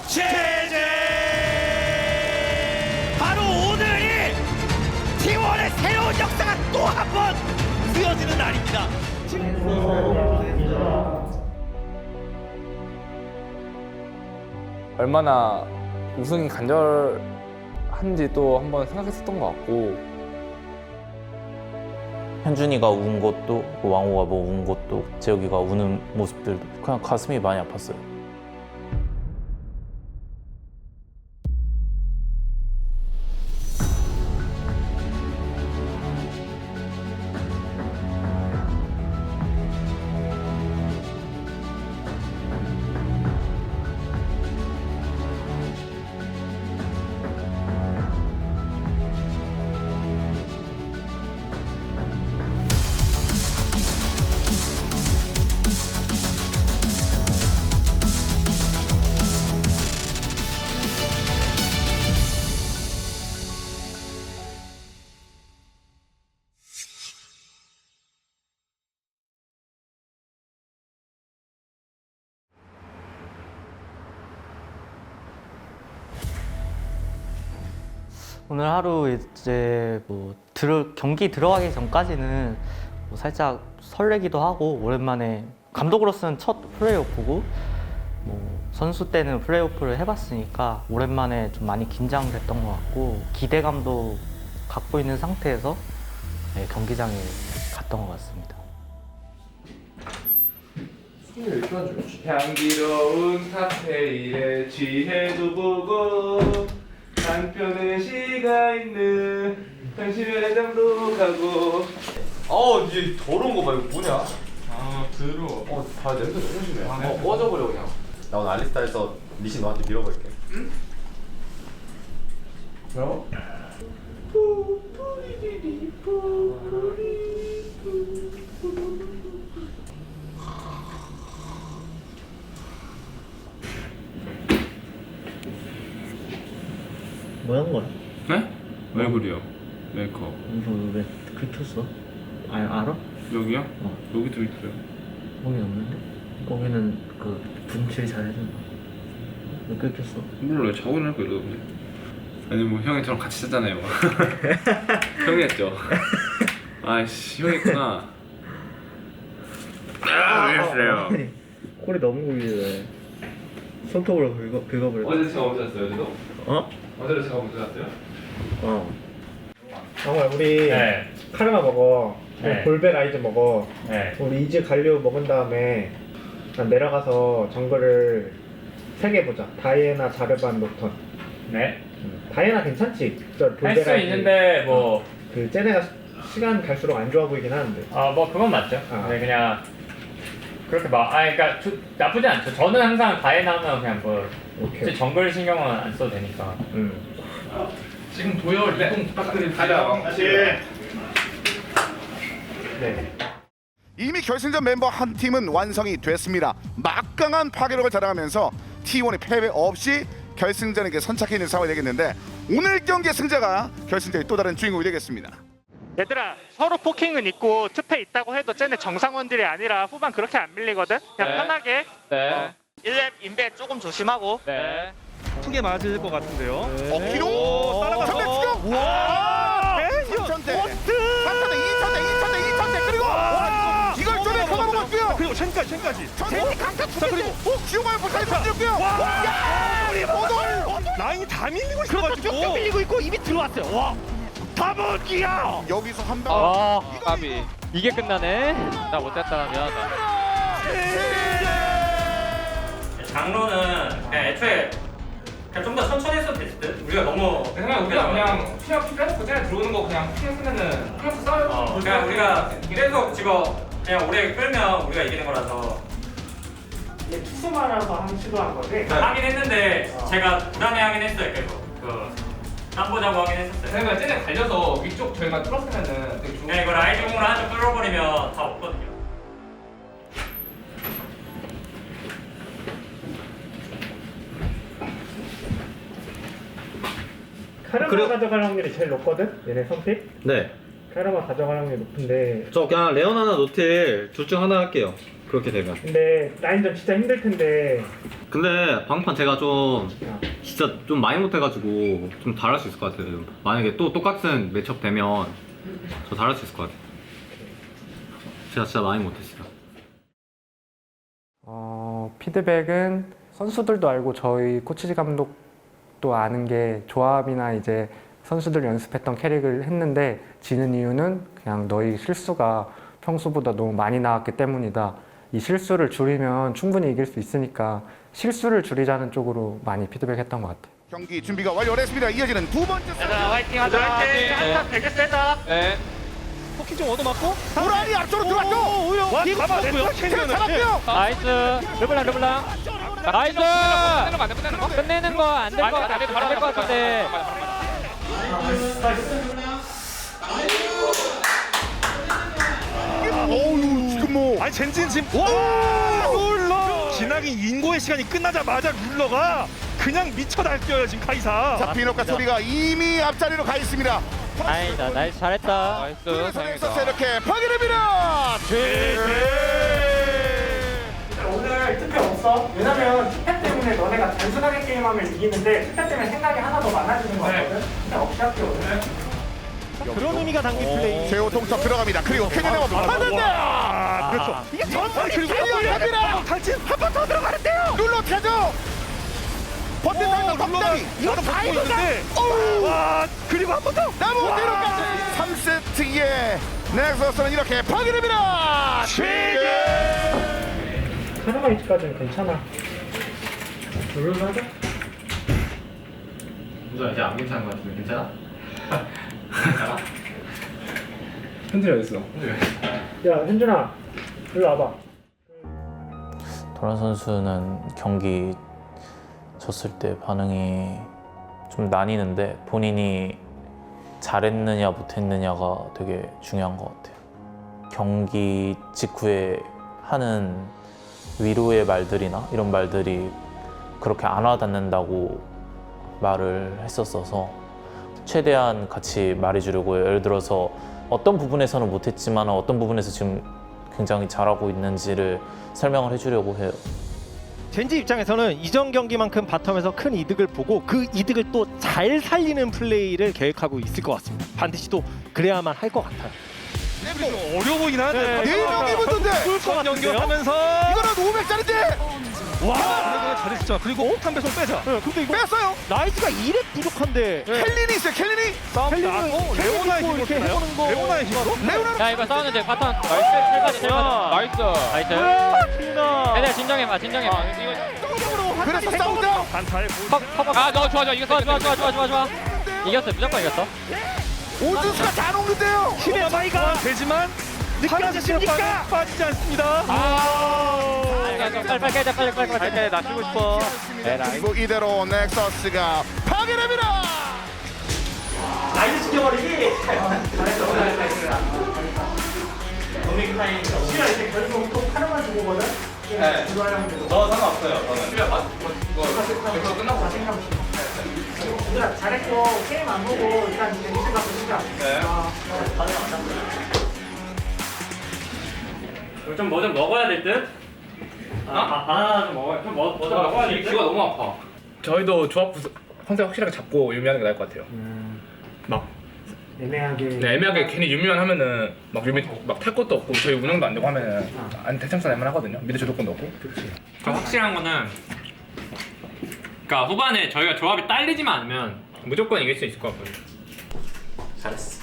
제재! 바로 오늘이 T1의 새로운 역사가 또 한 번 쓰여지는 날입니다. 얼마나 우승이 간절한지 또 한번 생각했었던 것 같고, 현준이가 운 것도, 왕호가 뭐 운 것도, 재혁이가 우는 모습들도 그냥 가슴이 많이 아팠어요. 오늘 하루 이제 뭐 경기 들어가기 전까지는 뭐 살짝 설레기도 하고, 오랜만에 감독으로서는 첫 플레이오프고 뭐 선수 때는 플레이오프를 해봤으니까 오랜만에 좀 많이 긴장됐던 것 같고, 기대감도 갖고 있는 상태에서 경기장에 갔던 것 같습니다. 향기로운 칵테일에 취해도 보고 한편의 시가 있는 당신의 해장도 가고. 이제 더러운 거 봐. 이거 뭐냐? 더러워. 다 냄새 너무 심해. 꺼져버려 그냥. 나 오늘 알리스타에서 리신 너한테 밀어볼게. 응? 뭐? 뭐 한 거야? 네? 왜 그래요? 메이크업 이거 왜 긁혔어? 알아? 여기요? 여기도 있어요. 거기 없는데? 거기는 그 분칠 잘해준다. 왜 긁혔어? 몰라요. 자고 일어날 거 이러던데. 아니 뭐 형이 저랑 같이 잤잖아요. 형이 했죠. 아이씨 형이 했구나. 왜 이러세요? 콜이 너무 굴리네. 손톱으로 긁어버려. 어제 제가 먼저 잤어요, 어제도? 어? 어제도 제가 먼저 잤어요? 어. 정말 우리 카르마 먹어, 볼베라이즈 먹어. 우리 이즈 갈류 먹은 다음에 내려가서 정글을 3개 보자. 다이애나, 자르반, 노턴. 네. 다이애나 괜찮지? 저 할 수 볼베라이즈. 있는데 뭐 그 쟤네가 시간 갈수록 안 좋아 보이긴 하는데. 뭐 그건 맞죠. 아. 근데 그냥 그렇게 막 그러니까 나쁘지 않죠. 저는 항상 다이애나 하면 그냥 뭐 오케이. 정글 신경은 안 써도 되니까. 지금 도열 이동 부탁드립니다. 네. 이미 결승전 멤버 한 팀은 완성이 됐습니다. 막강한 파괴력을 자랑하면서 T1의 패배 없이 결승전에 선착해 있는 상황이 되겠는데, 오늘 경기의 승자가 결승전의 또 다른 주인공이 되겠습니다. 얘들아, 서로 포킹은 있고 투패 있다고 해도 쟤네 정상원들이 아니라 후반 그렇게 안 밀리거든? 그냥 편하게 1렙 인베 조금 조심하고. 크게 맞을 것 같은데요. 기로 전멸 추격! 와! 3,000대! 3,000대, 2,000대, 2,000대, 그리고 이걸 전에 잡아먹었고요! 그리고 챈까지. 전이 강타 추격고 지옥마의 보살이 던졌고요! 우리 모돌! 라인이 다 밀리고 있어가지고. 쭉 밀리고 있고 이미 들어왔어요. 와, 다번기야. 여기서 한 방. 까비. 이게 끝나네? 나 못했다, 미안하다. 장로는 그냥 애초에 그냥 좀 더 천천히 했어도 됐을 듯. 우리가 너무 우리가 그냥 피업 빼놓고 쟤네 들어오는 거 그냥 피했으면은 플러스 싸요. 그냥 우리가 계속 지금 그냥 오래 끌면 우리가 이기는 거라서. 투수만라서 한 시도한 거지? 하긴 했는데 제가 불안해하긴 했어요. 계속 땀 보자고 하긴 했었어요. 그러니까 쟤네 갈려서 위쪽 저희가 뚫었으면은 되게 좋은. 그냥 이거 라이징으로 한점 뚫어버리면 다 없거든요. 카르마 가져갈 확률이 제일 높거든? 얘네 선픽? 네. 카르마 가져갈 확률이 높은데 저 그냥 레온 하나 노틸 둘 중 하나 할게요. 그렇게 되면. 근데 라인전 진짜 힘들 텐데. 근데 방판 제가 좀 진짜 좀 많이 못해가지고 좀 잘할 수 있을 것 같아요. 만약에 또 똑같은 매첩 되면 저 잘할 수 있을 것 같아요. 제가 진짜 많이 못했어요. 피드백은 선수들도 알고 저희 코치지 감독도 아는 게 조합이나 이제 선수들 연습했던 캐릭을 했는데 지는 이유는 그냥 너희 실수가 평소보다 너무 많이 나왔기 때문이다. 이 실수를 줄이면 충분히 이길 수 있으니까 실수를 줄이자는 쪽으로 많이 피드백했던 것 같아요. 경기 준비가 완료됐습니다. 이어지는 두 번째 세트. 화이팅 하자. 한타 되게 세다. 네. 포킹 좀 얻어맞고. 도란이 앞쪽으로 들어왔죠. 와, 잡아냈고요. 잘 잡았고요. 나이스. 르블랑. 나이스. 끝내는 거 안 될 것 같은데. 어우 지금 뭐. 아니 젠지는 지금 와 룰러 지나긴 인고의 시간이 끝나자마자 룰러가 그냥 미쳐 날뛰어요 지금 카이사. 자 비노카 소리가 이미 앞자리로 가 있습니다. 다행이다. 나이스 잘했다. 나이스. 선에서 이렇게 파괴됩니다. 오늘 투표 없어. 왜냐면 투표 때문에 너네가 단순하게 게임하면 이기는데 투표 때문에 생각이 하나 더 많아지는 거 같거든. 투표 없이 할게 오늘. 그런 의미가 담긴 플레이. 제호 동석 들어갑니다. 그리고 캐년에만 파는데. 그렇죠. 이게 전설 그리고 캐년합니다. 탈진 한 번 더 들어가는데요. 룰러 타죠. 버튼상에서 덤담이. 이거 다 있는데. 와 그리고 한 번 더. 나무 대로까지 3세트의 넥서스는 이렇게 파괴됩니다. 카르마 위치까지는 괜찮아. 룰로 하자. 우선 이제 안 괜찮은 것 같은데 괜찮아? 현진이 어딨어? 야 현준아, 일로 와봐. 도란 선수는 경기 졌을 때 반응이 좀 나뉘는데 본인이 잘했느냐 못했느냐가 되게 중요한 것 같아요. 경기 직후에 하는 위로의 말들이나 이런 말들이 그렇게 안 와닿는다고 말을 했었어서 최대한 같이 말해주려고. 예를 들어서 어떤 부분에서는 못했지만 어떤 부분에서 지금 굉장히 잘하고 있는지를 설명을 해주려고 해요. 젠지 입장에서는 이전 경기만큼 바텀에서 큰 이득을 보고 그 이득을 또 잘 살리는 플레이를 계획하고 있을 것 같습니다. 반드시 또 그래야만 할 것 같아요. 어려워 보이긴 하네. 4명이 붙는데 선 연결하면서 이거는 500짜리인데. 와 잘했죠. 그리고 옥탄 배송 빼자. 근데 이거 뺐어요. 라이즈가 2렙 부족한데 켈린이 있어요. 켈린이. 레오나의 힘으로 이렇게 해보는 거. 레오나의 힘으로? 레오나로. 야 이거 싸우는데 바텀. 나이스. 나이스. 얘네 진정해봐. 그래서 싸우자. 너 좋아. 이거 좋아. 이겼어. 무조건 이겼어. 오준수가 잘 오는데요. 힘의 차이가 되지만 느껴지십니까? 빠지지 않습니다. 빨리 나 쉬고 싶어. 그리고 이대로 넥서스가 파괴됩니다. 라이즈 지켜버리기. 잘했어. 노믹 타임. 시가 이제 결국 또 카르마 주고 거든. 네. 저 상관없어요. 저는 그냥 이거 끝나고 다시 얘들아 잘했고 게임 안 보고 일단 이제 리드 갖고 시작. 네. 좀 뭐 좀 먹어야 될 듯? 바나나 좀 먹어야 먹어야 될 듯? 귀가 너무 아파. 저희도 조합 컨셉 확실하게 잡고 유미하는 게 나을 것 같아요. 막 애매하게. 네, 애매하게 괜히 유미만 하면은 막 유미 막 탈 것도 없고 저희 운영도 안 되고 하면은 안 대참사 날만 하거든요. 미드 주도권도 없고. 좀 확실한 거는 그러니까 후반에 저희가 조합이 딸리지만 않으면 무조건 이길 수 있을 것 같거든요. 잘했어.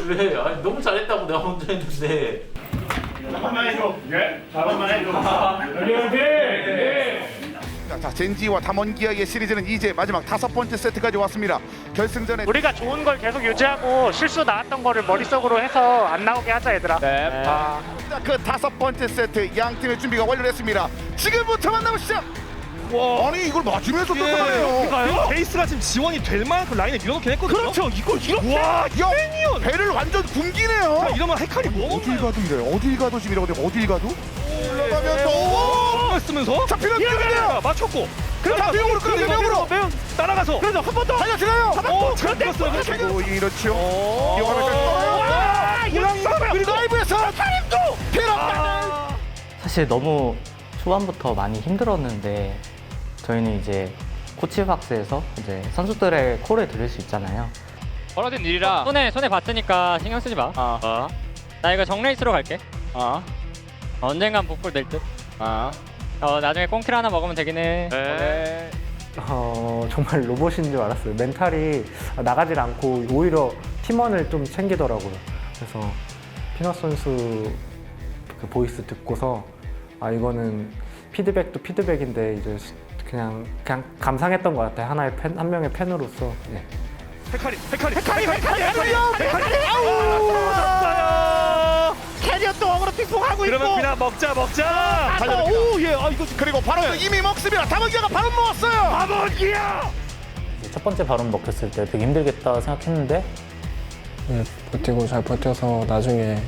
왜? 너무 잘했다고 내가 먼저 했는데. 자, 젠지와 담원기아의 시리즈는 이제 마지막 5번째 세트까지 왔습니다. 결승전에 우리가 좋은 걸 계속 유지하고 실수 나왔던 거를 머릿속으로 해서 안 나오게 하자 얘들아. 네. 자, 그 5번째 세트 양 팀의 준비가 완료됐습니다. 지금부터 만나보시죠. 와, 아니 이걸 맞으면서 뚫어가네요. 베이스가 지금 지원이 될 만큼 라인에 밀어놓긴 했거든요. 그렇죠. 이걸 이렇게. 와, 야, 배를 완전 굶기네요. 이러면 헷갈리 뭐 어딜 가도 이래요. 어딜 가도 지금 이러거든요. 어딜 가도 올라가면서 쓰면서 잡히는 거 맞췄고. 그래서 매우로 끌어요. 매우로 따라가서. 그래서 한 번 더. 달려들어요. 그런데 그렇죠. 이용하면서 그리고 라이브에서 카림도 피해라. 사실 너무 초반부터 많이 힘들었는데 저희는 이제 코치박스에서 이제 선수들의 콜을 들을 수 있잖아요. 벌어진 일이라 손에 봤으니까 신경 쓰지 마. 나 이거 정레이스로 갈게. 언젠간 복불 될 듯. 나중에 꽁킬 하나 먹으면 되긴 해. 정말 로봇인 줄 알았어요. 멘탈이 나가질 않고 오히려 팀원을 좀 챙기더라고요. 그래서 피넛 선수 그 보이스 듣고서 이거는 피드백도 피드백인데 이제 그냥 감상했던 것 같아요. 한 명의 팬으로서. 네. 헤카리 캐리어 또 어그로 핑퐁하고 그러면 있고. 그냥 먹자. 오예. 이거 그리고 바로 이미 먹습니다. 다mon기아가 바로 먹었어요. 다mon기아. 첫 번째 발언 먹혔을 때 되게 힘들겠다 생각했는데 버티고 잘 버텨서 나중에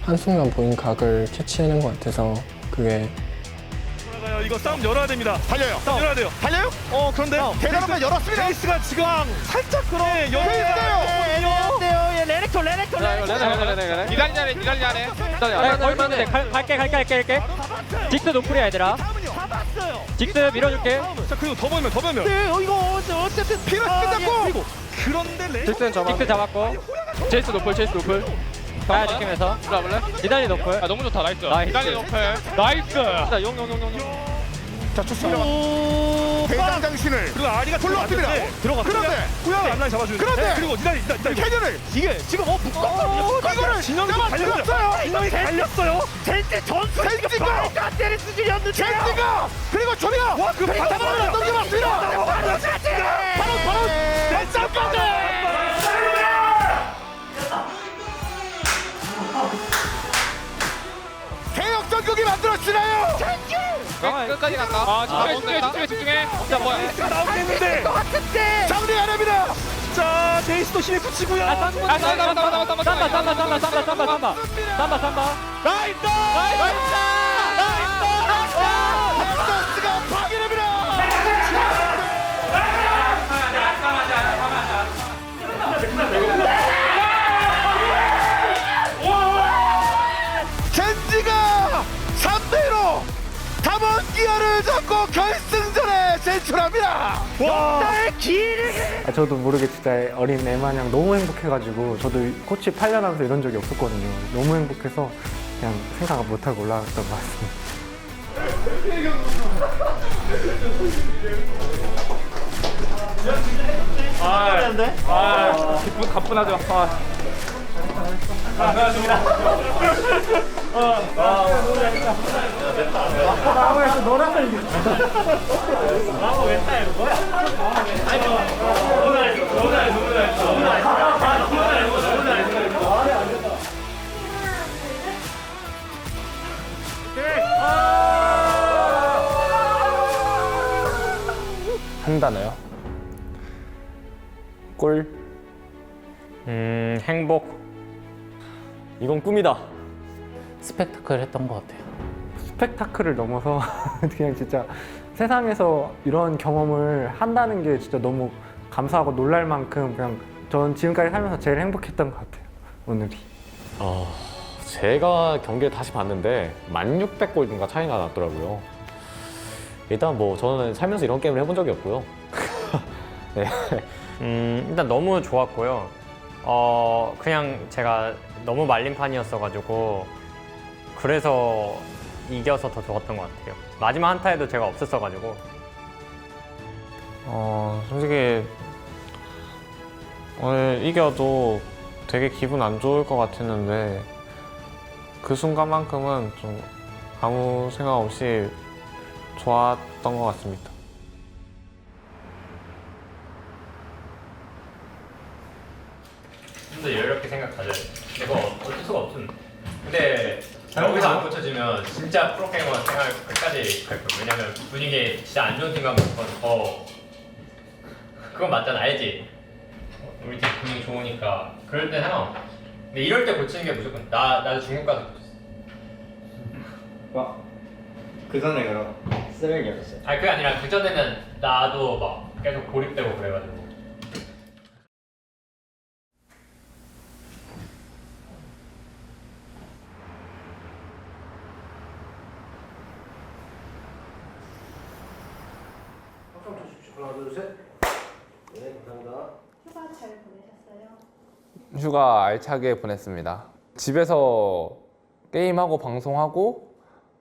한순간 보인 각을 캐치해낸 것 같아서 그게 이거 싸움 열어야 됩니다. 달려요. 싸움 열어야 돼요. 달려요? 그런데 대단한 열었습니다. 베이스가 지금 살짝 열어야 돼요. 레넥토. 기다리자네. 걸쳤는데 갈게. 직스 노플이야 얘들아. 직스 밀어줄게. 자 그리고 더 보면. 이거 어쨌든 피를 끝났고. 그런데 직스 잡았고. 제이스 노플. 가야 지키면서. 들어볼래? 기다리 노플. 너무 좋다. 나이스. 나이스. 기다리 노플. 나이스. 자, 용. 자 좋습니다. 대장장신을 그리고 아리가 불러왔습니다. 그런데 우연히 앞라인 잡아주는데. 그런데 그리고 니달리. 캐년을 이게 지금 이거를 진영이 잡아들었어요. 진영이 달렸어요. 젠지 전술 젠지가 안 때릴 수준이었는데. 젠지가 그리고 조리가 와그 바로 넘겨봤습니다. 바로 젠지까지. 대역전극이 만들어지나요? 끝까지 간다. 집중해. 자, 뭐야? 나오겠는데. 정리해야 됩니다. 자 제이스도 힘에 붙이고요. 삼바. 나이스! 넥서스가 파괴됩니다. 젠지가 3대1로 다몬기아를 잡고 결승전에 진출합니다. 저도 모르게 진짜 어린 애 마냥 너무 행복해가지고 저도 코치 8년 하면서 이런 적이 없었거든요. 너무 행복해서 그냥 생각 못하고 올라갔던 것 같습니다. 기쁜 가뿐하죠. 한 단어요. 꿀. 행복. 이건 꿈이다. 스펙타클 했던 것 같아요. 스펙타클을 넘어서 그냥 진짜 세상에서 이런 경험을 한다는 게 진짜 너무 감사하고 놀랄 만큼 그냥 전 지금까지 살면서 제일 행복했던 것 같아요. 오늘이. 제가 경기를 다시 봤는데 1600골인가 차이가 났더라고요. 일단 뭐 저는 살면서 이런 게임을 해본 적이 없고요. 네. 일단 너무 좋았고요. 그냥 제가 너무 말린 판이었어가지고 그래서 이겨서 더 좋았던 것 같아요. 마지막 한타에도 제가 없었어가지고. 솔직히 오늘 이겨도 되게 기분 안 좋을 것 같았는데 그 순간만큼은 좀 아무 생각 없이 좋았던 것 같습니다. 좀 더 여유롭게 생각하자. 이거 어쩔 수가 없음. 근데 여기서 안 고쳐지면 진짜 프로게이머 생활 끝까지 갈 거야. 왜냐면 분위기 진짜 안 좋은 팀 가면 더 그건 맞잖아. 알지? 우리 팀 분위기 좋으니까 그럴 때 상관없어. 근데 이럴 때 고치는 게 무조건 나도 중국 가서 고쳤어. 그 전에 그럼 쓰레기였어요. 아니 그게 아니라 그 전에는 나도 막 계속 고립되고 그래가지고. 하나, 둘, 셋. 네, 감사합니다. 휴가 잘 보내셨어요? 휴가 알차게 보냈습니다. 집에서 게임하고 방송하고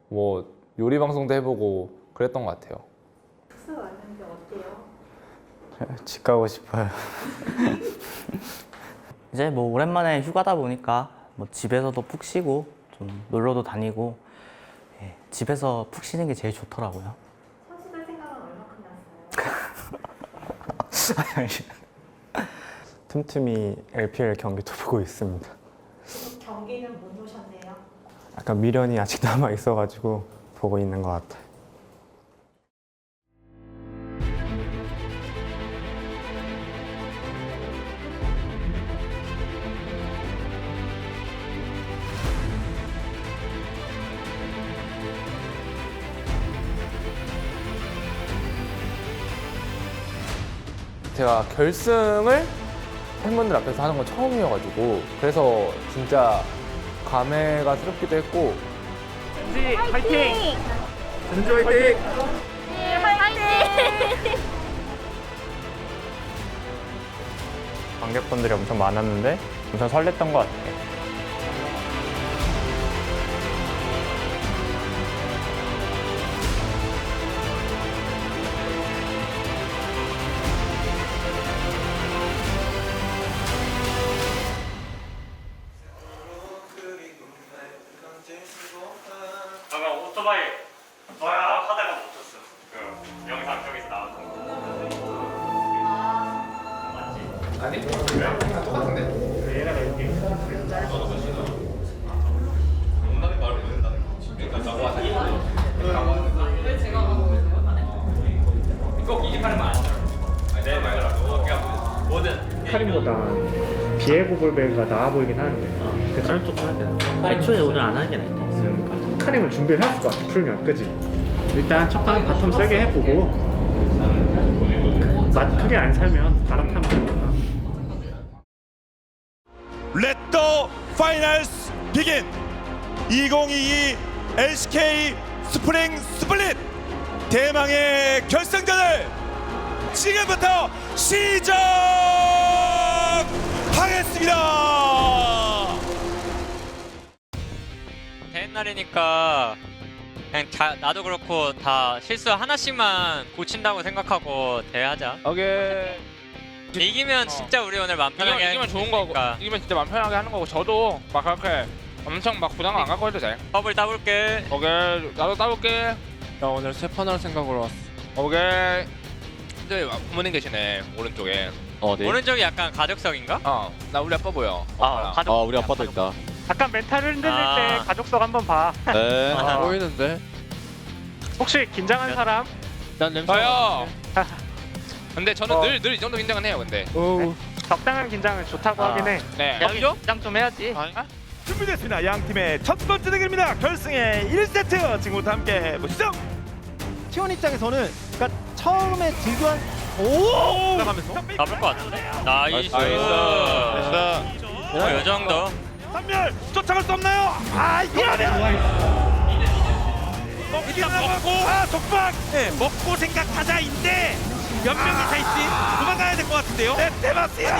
뭐 요리 방송도 해보고 그랬던 것 같아요. 숙소 왔는데 어때요? 집 가고 싶어요. 이제 뭐 오랜만에 휴가다 보니까 뭐 집에서도 푹 쉬고 좀 놀러도 다니고 예, 집에서 푹 쉬는 게 제일 좋더라고요. 선수들 생각은 얼마큼 났어요? 틈틈이 LPL 경기도 보고 있습니다. 경기는 못 놓으셨네요. 약간 미련이 아직 남아 있어가지고 보고 있는 것 같아요. 제가 결승을 팬분들 앞에서 하는 건 처음이어가지고 그래서 진짜 감회가 새롭기도 했고. 젠지 화이팅! 전주 화이팅! 네, 화이팅! 관객분들이 엄청 많았는데 엄청 설렜던 것 같아요. 아까 오토바이 하다가 멈췄어. 그 영상 쪽에서 나왔던 거. 맞지? 아니, 똑같은데. 얘랑 이렇게. 농담이 말을 못한다는 거. 그러니까 나고 하자. 왜 제가 하고 있어요? 꼭 이기파는 말 아니야. 내 말이라고. 그냥 뭐든. 카림보다 비에고 볼베가 나아 보이긴 하는데. 그쵸? 조금 해야 되나? 애초에 오늘 안 하긴 했다. 카림을 준비를 했을 것 같아, 풀면. 그지? 일단 첫 판 바텀 세게 해보고 맛 크게 안 살면 바람 타면 되니까. 렛더 파이널스 비긴 2022 LCK 스프링 스플릿 대망의 결승전을 지금부터 시작하겠습니다. 옛날이니까 그냥 나도 그렇고 다 실수 하나씩만 고친다고 생각하고 대하자. 오케이. 이기면 진짜 우리 오늘 맘 편하게 이기면 좋은 거고, 이기면 진짜 맘 편하게 하는 거고, 저도 막 그렇게 엄청 막 부담 안 갖고 해도 돼. 버블 따볼게. 오케이, 나도 따볼게. 나 오늘 세 판 할 생각으로 왔어. 오케이. 근데 부모님 계시네, 오른쪽에. 어디? 오른쪽이 약간 가족석인가? 나 우리 아빠 보여. 가족. 우리 아빠도 있다. 잠깐 멘탈을 흔들릴 때 가족석 한번 봐. 네. 보이는데? 혹시 긴장한 사람? 난 냄새. 저요. 근데 저는 늘 이 정도 긴장은 해요, 근데. 적당한 긴장은 좋다고 하긴 해. 네. 긴장 좀 해야지. 준비됐습니다. 양 팀의 첫 번째 대결입니다. 결승의 1세트 지금부터 함께 보시죠. T1 입장에서는 그러니까 처음에 딜교한 오! 나가면서 잡을 것 같은데? 나이스. 요 정도. 한멸 쫓아갈 수 없나요? 이러면 일단 먹고 독박 먹고 생각하자인데 몇 명이 차 있지? 도망가야 될 것 같은데요? 네 맞습니다.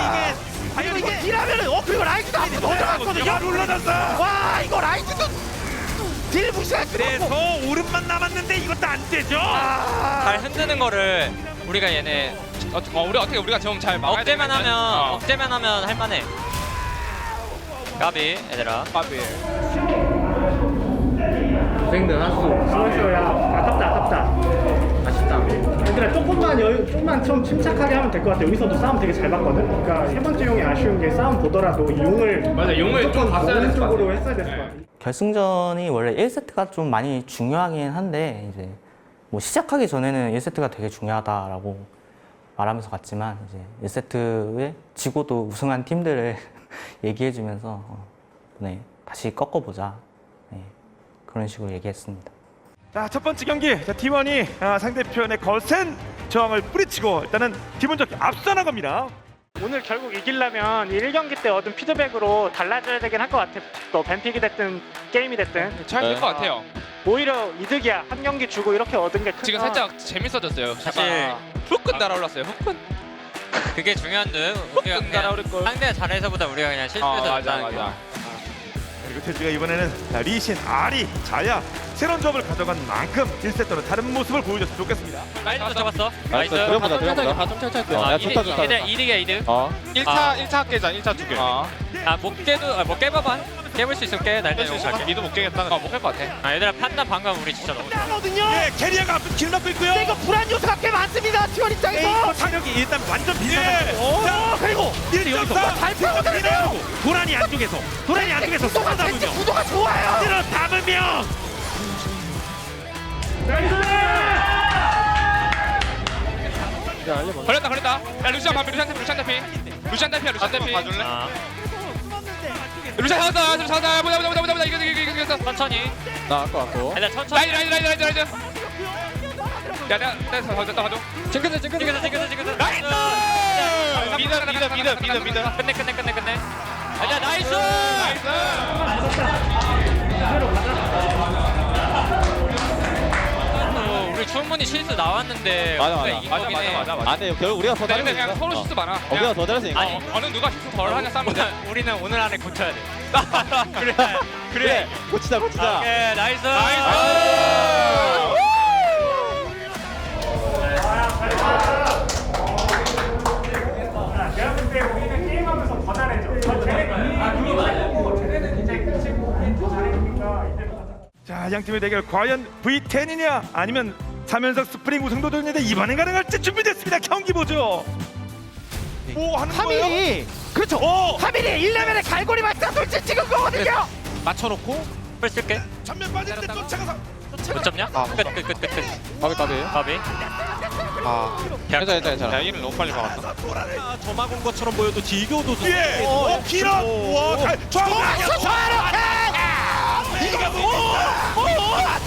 아니 이게 과연 이거 딜하면은 그리고 라이트도 앞으로 더 들어갔거든요. 룰러졌어. 와 이거 라이트도 딜 무시할 수가 없고. 그래서 오른만 남았는데 이것도 안 되죠. 잘 흔드는 거를 우리가 얘네 우리가 좀 잘 막아야 억제만 되겠네. 하면 억제만 하면 할만해. 까비 얘들아. 까비. 고생들 하수. 수고했어요. 아깝다. 아쉽다. 얘들아 조금만 좀 침착하게 하면 될 것 같아. 여기서도 싸움 되게 잘 봤거든. 그러니까 세 번째 용이 아쉬운 게 싸움 보더라도 용을 좀 봤어야 됐을 것 같아. 했어야 됐을 것 같아. 결승전이 원래 1세트가 좀 많이 중요하긴 한데 이제 뭐 시작하기 전에는 1세트가 되게 중요하다라고 말하면서 갔지만 이제 1세트에 지고도 우승한 팀들을 얘기해주면서 네, 다시 꺾어보자 네, 그런 식으로 얘기했습니다. 자, 첫 번째 경기 T1이 상대편의 거센 저항을 뿌리치고 일단은 기본적으로 앞서 나갑니다. 오늘 결국 이기려면 1경기 때 얻은 피드백으로 달라져야 되긴 할 것 같아. 또 뱀픽이 됐든 게임이 됐든 잘 될 것 같아요. 오히려 이득이야. 한 경기 주고 이렇게 얻은 게 지금 크다. 살짝 재밌어졌어요. 사실 훅끈 날아올랐어요. 훅끈. 그게 중요한 듯. 우리가 훅끈 날아오를 걸. 상대가 잘해서보다 우리가 그냥 실수해서 맞아 졌다는 게. 맞아. 그리고 태주가 이번에는 리신, 아리, 자야 새로운 조합을 가져간 만큼 1세트는 다른 모습을 보여줬으면 좋겠습니다. 라이즈도 잡았어. 나이스. 나이스. 그래보다, 그래보다. 바텀 찰찰. 야, 좋다, 좋다. 이득이야 이득. 1차 깨자. 1차 두 개. 못 깨도 뭐 깨봐봐. 깨볼 수 있으면 깨. 날때 용 갈게. 니도 못 깨겠다는 거. 못 깰 것 같아. 얘들아 판단 방금 우리 진짜 너무. 거든요. 예, 캐리어가 앞서 길 막고 있고요. 이거 불안 요소가 꽤 많습니다. T1 입장에서. 사격이 일단 완전 비슷하고. 자, 그리고 1.4 잘 펴고 도란이 안쪽에서 쏟아담으며 구도가 좋아요. 들어 담으며. 걸렸다. 야 루시안 봐비 루시안 대피. 루시안 봐줄래? 루시안 잡았다. 보자. 이거. 천천히. 나 아까 왔고. 얘들아 천천히. 라이드. 야 내가 봐줘. 징크스. 나이스. 미드. 끝내. 얘들아 나이스. 우리 충분히 실수 나왔는데 우리가 이긴 거긴 해. 맞아. 아, 근데 결국 우리가 더 잘했어. 그냥 서로 실수 많아. 우리가 더 잘했으니까. 아니, 어느 누가 실수 덜 하냐 싸면 돼. 우리는 오늘 안에 고쳐야 돼. 그래. 고치자. 오케이 나이스. 내가 볼 때 우리는 게임하면서 더 잘해져. 쟤네는 이제 더 잘해주니까 이제 자, 양 팀의 대결 과연 V10이냐 아니면 3연속 스프링 우승도 되는데 이번엔 가능할지 준비됐습니다. 경기 보죠. 뭐 하는 거예요? 하밀이 그렇죠. 하밀이 1레벨에 갈고리 맞다 돌진 찍은 거거든요. 맞춰놓고 풀 쓸게. 전면 빠질 때 쫓아가서 못 잡냐? 끝. 가비. 괜찮아. 야 얘는 너무 빨리 막았다. 점막 온 것처럼 보여도 딜교도 예. 키런. 와, 좌우로 이거 뭐?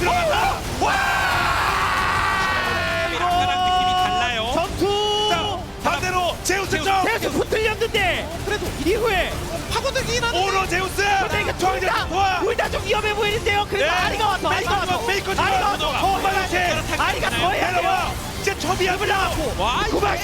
들어간다. 와! 이런 느낌이 달라요. 전투. 자, 반대로 제우스 쪽. 제우스 붙들렸는데 그래도 이후에 파고들긴 하는데 오로 제우스. 근데 이거 둘다 좀 위험해 보이는데요. 그래서 아리가 와서 아리가 더 해야 돼요. 이제 초비압을 나왔고 9만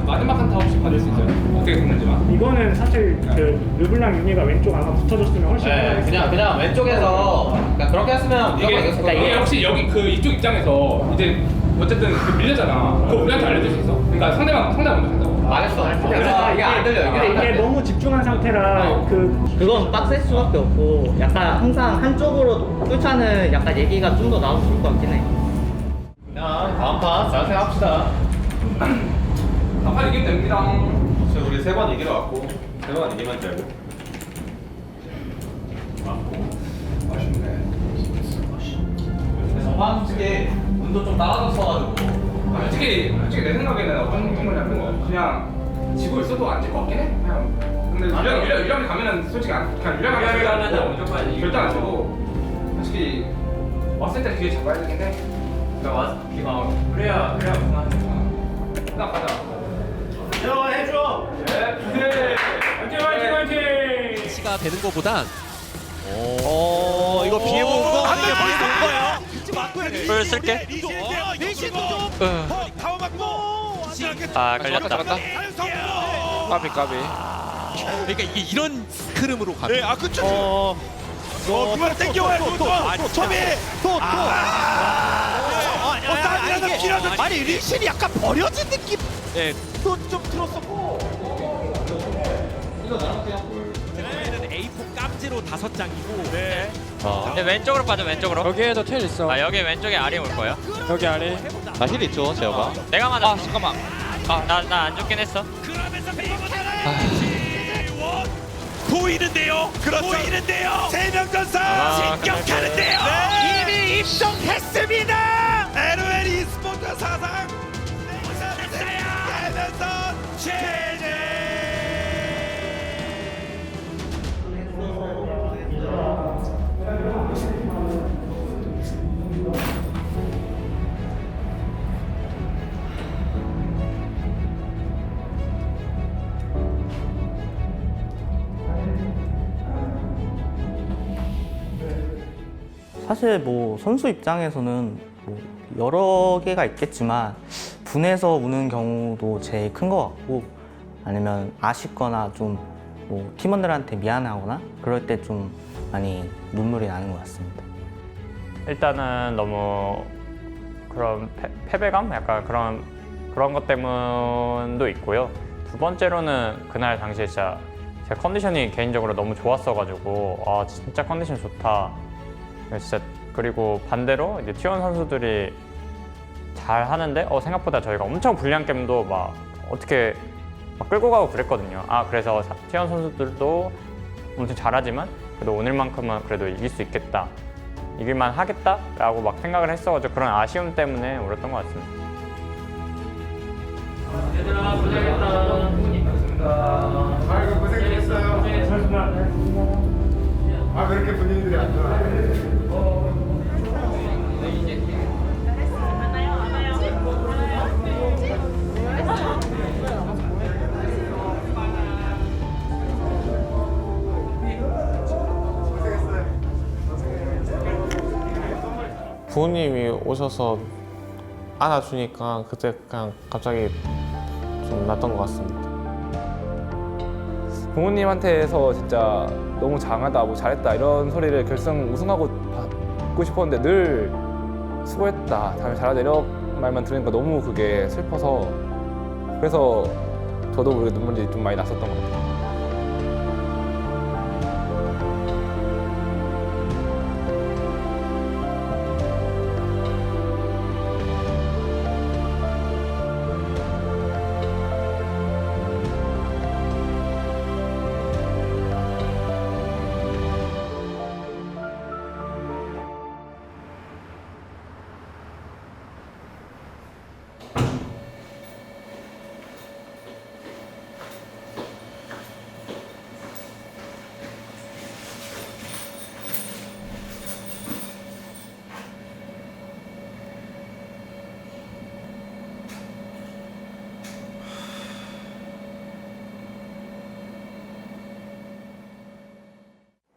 마지막 한타 혹시 받을 수 있어요? 어떻게 됐는지만. 이거는 사실 그 르블랑 유니가 왼쪽 아마 붙어줬으면 훨씬 그냥 왼쪽에서 그렇게 했으면 이게 혹시 여기 그 이쪽 입장에서 이제 어쨌든 그 밀려잖아. 그거 우리한테 알려줄 수 있어? 그러니까 상대방 먼저 된다고. 말했어. 이게 안 들려. 근데 이게 너무 집중한 상태라 그건 빡셀 수밖에 없고 약간 항상 한쪽으로 쫓아는 약간 얘기가 좀 더 나올 수 있을 것 같긴 해. 다음 판 잘 생각합시다. 한판 이기면 됩니다. 우리 3번 이기러 왔고 3번 이기면 되고. 정말 솔직히 운도 좀 따라줬어가지고. 솔직히 내 생각에는 어떤 느낌이냐면 그냥 지고 있어도 안 질 것 같긴 해. 그냥. 근데 유령이 가면은 솔직히 그냥 유령이 가면 무조건 절대 안 지고 솔직히 왔을 때 뒤에 잡아야 되긴 해. 그래야 나 가자. 해줘. 네. 화이팅. 시가 되는 것보단 이거 비에고 온 거 아니야? 풀 쓸게. 내신도 좀 타워 맞고 걸렸다. 까비. 그러니까 이게 이런 흐름으로 가면 네, 그쵸. 그걸 땡겨와요. 또 초비. 아니 리신이 약간 버려진 느낌. 네. 좀 들었었고. 쟤네는 A4 깜지로 5장이고 네. 근데 왼쪽으로 빠져 왼쪽으로. 여기에도 텔 있어. 여기 왼쪽에 아리 올 거야. 여기 아래. 나 힐 있죠, 제어가. 내가 맞아. 잠깐만. 나 안 죽긴 했어. 보이는데요. 보이는데요. 3명 전사 진격하는데요. 이미 입성했습니다. LOL e스포츠 사상. 사실 뭐 선수 입장에서는 뭐 여러 개가 있겠지만 분해서 우는 경우도 제일 큰 것 같고, 아니면 아쉽거나 좀 뭐 팀원들한테 미안하거나 그럴 때 좀 많이 눈물이 나는 것 같습니다. 일단은 너무 그런 패배감? 약간 그런 것 때문도 있고요. 두 번째로는 그날 당시에 진짜 제 컨디션이 개인적으로 너무 좋았어가지고 아 진짜 컨디션 좋다. 진짜 그리고 반대로 이제 T1 선수들이 잘 하는데 생각보다 저희가 엄청 불리한 게임도 막 어떻게 막 끌고 가고 그랬거든요. 그래서 T1 선수들도 엄청 잘하지만 그래도 오늘만큼은 그래도 이길 수 있겠다, 이길만 하겠다라고 막 생각을 했어가지고 그런 아쉬움 때문에 울었던 것 같습니다. 얘들아 고생했다. 아이고 고생했어요. 아 왜 이렇게 분위기들이 안 좋아? 부모님이 오셔서 안아주니까 그때 그냥 갑자기 좀 났던 것 같습니다. 부모님한테서 진짜 너무 장하다, 뭐 잘했다 이런 소리를 결승 우승하고 받고 싶었는데 늘 수고했다, 다음에 잘하자 이런 말만 들으니까 너무 그게 슬퍼서, 그래서 저도 모르게 눈물이 좀 많이 났었던 것 같아요.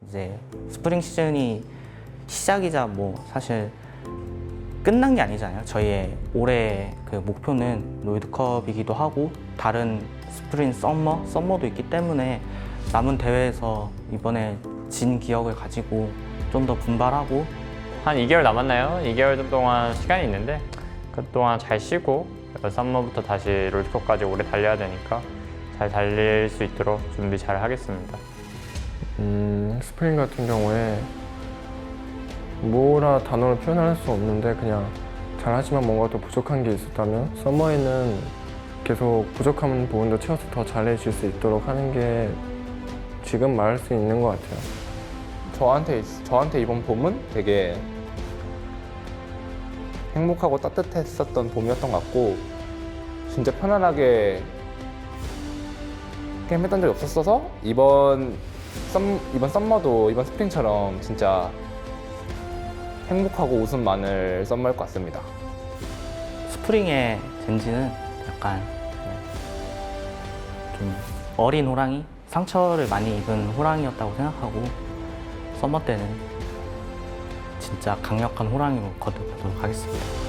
이제 스프링 시즌이 시작이자 뭐 사실 끝난 게 아니잖아요. 저희의 올해 그 목표는 롤드컵이기도 하고 다른 스프링 썸머도 있기 때문에 남은 대회에서 이번에 진 기억을 가지고 좀 더 분발하고, 한 2개월 남았나요? 2개월 동안 시간이 있는데 그동안 잘 쉬고 썸머부터 다시 롤드컵까지 오래 달려야 되니까 잘 달릴 수 있도록 준비 잘 하겠습니다. 스프링 같은 경우에 뭐라 단어로 표현할 수 없는데 그냥 잘하지만 뭔가 더 부족한 게 있었다면 서머에는 계속 부족한 부분도 채워서 더 잘해줄 수 있도록 하는 게 지금 말할 수 있는 것 같아요. 저한테 이번 봄은 되게 행복하고 따뜻했었던 봄이었던 것 같고, 진짜 편안하게 게임했던 적이 없었어서 이번 썸머도 이번 스프링처럼 진짜 행복하고 웃음 많을 썸머일 것 같습니다. 스프링의 젠지는 약간 좀 어린 호랑이? 상처를 많이 입은 호랑이였다고 생각하고 썸머 때는 진짜 강력한 호랑이로 거듭나도록 하겠습니다.